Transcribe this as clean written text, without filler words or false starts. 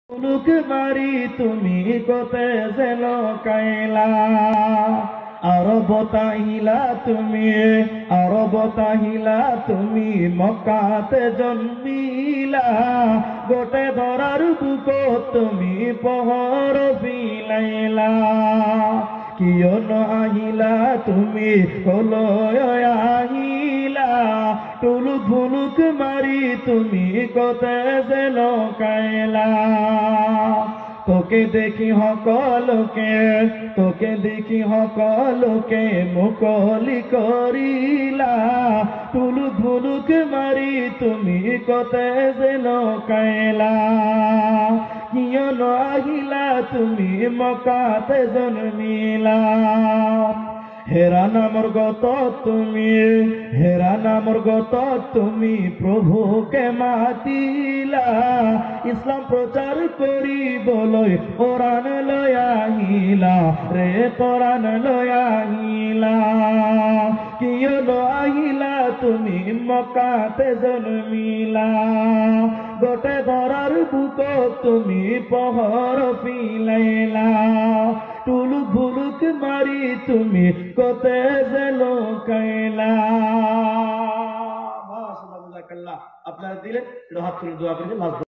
মুলুক মারি তুমি কোতে যেন কাইলা আরব তাহিলা তুমি মক্কাতে জন্মিলা গোটে ধরার বুক তুমি পহর বিলাইলা কিয় আহিলা তুমি কলয় আহিলা টুলুক ভুলুক মারি তুমি কোতে যেন কাইলা তোকে দেখি সকলকে মুকলি করিলা টুলুক ভুলুক মারি তুমি কোতে যেন কাইলা কিয় আহিলা তুমি মক্কাতে জন্মিলা হেরা নামর গত তুমি প্রভুকে মাতিলা ইসলাম প্রচার করি বলই কোরআন লয়াহিলা রে কোরআন লয়াহিলা কিয় আহিলা তুমি মক্কাতে জন্মিলা গোটে ধরার বুক তুমি পহর পিলাইলা টুলুক ভুলুক মারি তুমি কোতে যেন কাইলা। আপনারা দিলে হাত তুলে দোয়া করে